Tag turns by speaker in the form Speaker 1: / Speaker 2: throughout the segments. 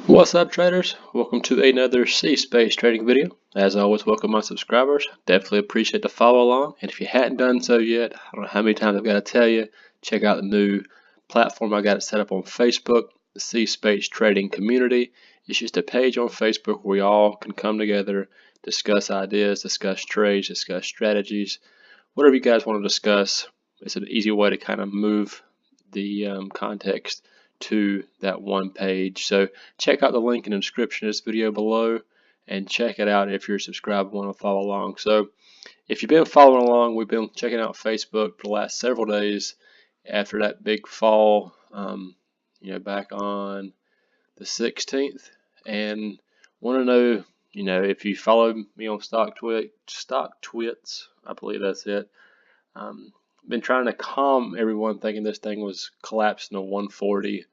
Speaker 1: What's up, traders? Welcome to another C-Space trading video. As always, welcome my subscribers. Definitely appreciate the follow along. And if you hadn't done so yet, I don't know how many times I've got to tell you, check out the new platform I got it set up on Facebook, the C-Space Trading Community. It's just a page on Facebook where we all can come together, discuss ideas, discuss trades, discuss strategies, whatever you guys want to discuss. It's an easy way to kind of move the context to that one page. So check out the link in the description of this video below and check it out if you're subscribed and want to follow along. So if you've been following along, we've been checking out Facebook for the last several days after that big fall, back on the 16th, and want to know, if you follow me on Stocktwits, I believe that's it. Been trying to calm everyone thinking this thing was collapsing to 140,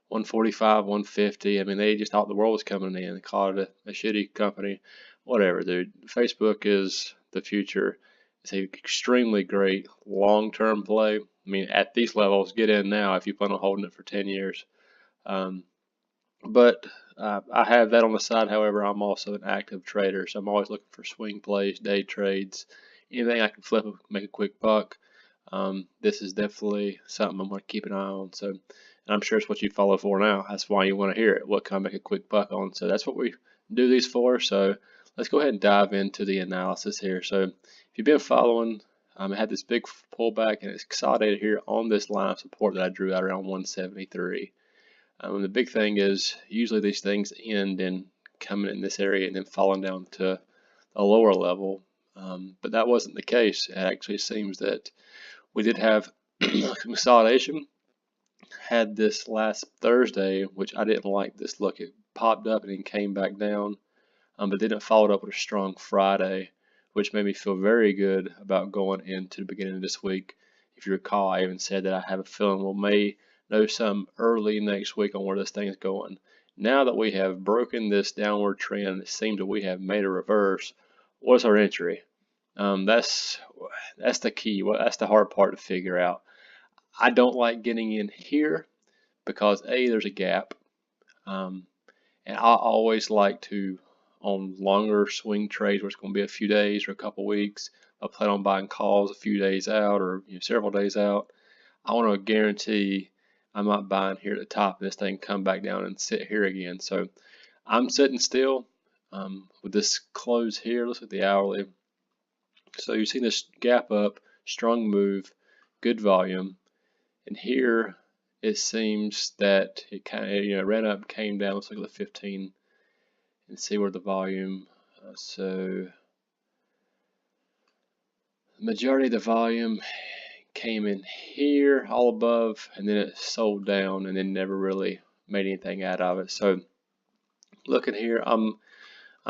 Speaker 1: 145, 150. I mean, they just thought the world was coming in. They called it a shitty company. Whatever, dude. Facebook is the future. It's an extremely great long-term play. I mean, at these levels, get in now if you plan on holding it for 10 years. But I have that on the side. However, I'm also an active trader, so I'm always looking for swing plays, day trades, anything I can flip and make a quick buck. This is definitely something I'm going to keep an eye on. So, and I'm sure it's what you follow for now. That's why you want to hear it. What can I make a quick buck on? So that's what we do these for. So let's go ahead and dive into the analysis here. So if you've been following, I had this big pullback and it's consolidated here on this line of support that I drew out around 173. The big thing is usually these things end in coming in this area and then falling down to a lower level. But that wasn't the case. It actually seems that we did have consolidation. Had this last Thursday, which I didn't like this look. It popped up and then came back down, but didn't follow it up with a strong Friday, which made me feel very good about going into the beginning of this week. If you recall, I even said that I have a feeling we may know some early next week on where this thing is going. Now that we have broken this downward trend, it seems that we have made a reverse. What's our entry? That's the key. Well, that's the hard part to figure out. I don't like getting in here because there's a gap, and I always like to, on longer swing trades where it's going to be a few days or a couple weeks, I plan on buying calls a few days out or several days out. I want to guarantee I'm not buying here at the top and this thing come back down and sit here again. So I'm sitting still with this close here. Let's look at the hourly. So you see this gap up, strong move, good volume, and here it seems that it kind of ran up, came down. Let's look at the 15 and see where the volume. So the majority of the volume came in here, all above, and then it sold down, and then never really made anything out of it. So looking here, I'm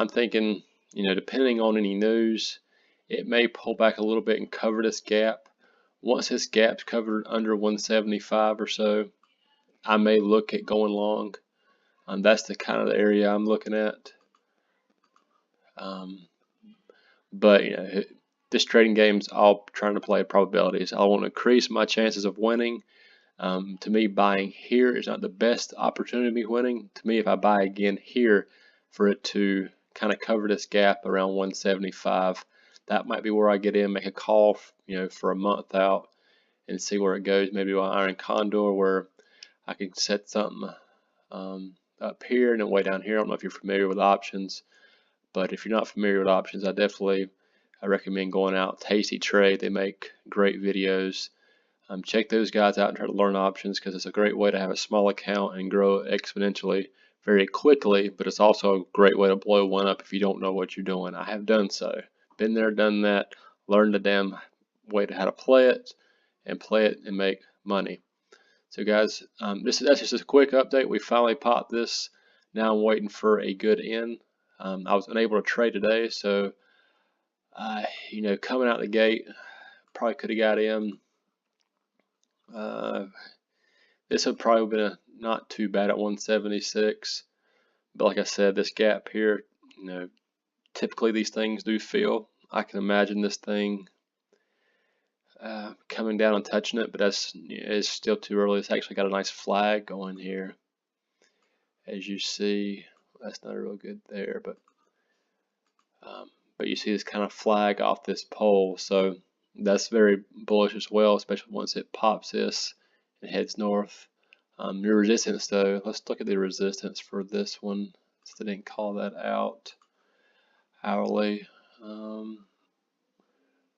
Speaker 1: thinking, depending on any news, it may pull back a little bit and cover this gap. Once this gap's covered under 175 or so, I may look at going long. That's the kind of the area I'm looking at. But this trading game's all trying to play probabilities. I want to increase my chances of winning. To me, buying here is not the best opportunity to be winning. To me, if I buy again here for it to kind of cover this gap around 175, that might be where I get in, make a call, for a month out and see where it goes. Maybe an iron condor where I can set something up here and then way down here. I don't know if you're familiar with options, but if you're not familiar with options, I recommend going out. Tasty Trade, they make great videos. Check those guys out and try to learn options because it's a great way to have a small account and grow exponentially very quickly, but it's also a great way to blow one up if you don't know what you're doing. I have done so. Been there, done that, learned the damn way to how to play it and make money. So guys, that's just a quick update. We finally popped this. Now I'm waiting for a good end. I was unable to trade today, so coming out the gate, probably could have got in. This would probably been not too bad at 176, but like I said, this gap here, typically these things do fill. I can imagine this thing coming down and touching it, but it's still too early. It's actually got a nice flag going here, as you see, that's not real good there, but you see this kind of flag off this pole, so that's very bullish as well, especially once it pops this and heads north. Your resistance though, let's look at the resistance for this one, since I didn't call that out hourly.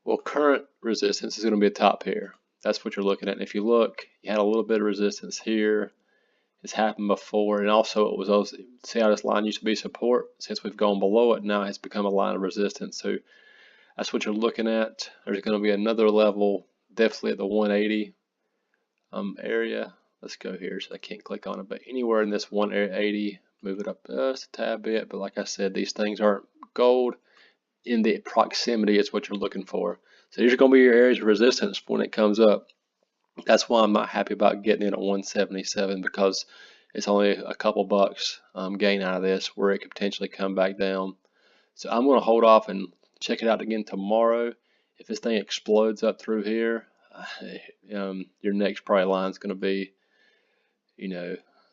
Speaker 1: Well, current resistance is going to be a top here. That's what you're looking at. And if you look, you had a little bit of resistance here. It's happened before, and also it was also, see how this line used to be support? Since we've gone below it, now it's become a line of resistance. So that's what you're looking at. There's going to be another level, definitely at the 180 area. Let's go here, so I can't click on it, but anywhere in this 180, move it up just a tad bit. But like I said, these things aren't gold. In the proximity is what you're looking for. So these are going to be your areas of resistance when it comes up. That's why I'm not happy about getting in at 177, because it's only a couple bucks gain out of this, where it could potentially come back down. So I'm going to hold off and check it out again tomorrow. If this thing explodes up through here, your next probably line is going to be,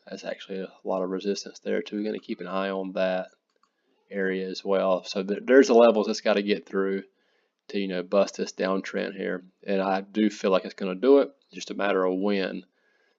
Speaker 1: that's actually a lot of resistance there too. We're going to keep an eye on that area as well. So there's the levels it's got to get through to bust this downtrend here, and I do feel like it's going to do it. Just a matter of when.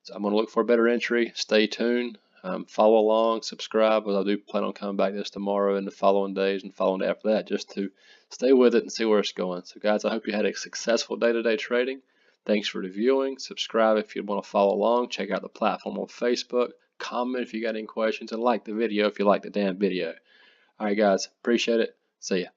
Speaker 1: So I'm going to look for a better entry. Stay tuned, follow along, subscribe, because I do plan on coming back this tomorrow and the following days and following day after that, just to stay with it and see where it's going. So guys, I hope you had a successful day-to-day trading. Thanks for reviewing. Subscribe if you want to follow along. Check out the platform on Facebook. Comment if you got any questions, and like the video if you like the damn video. Alright guys, appreciate it. See ya.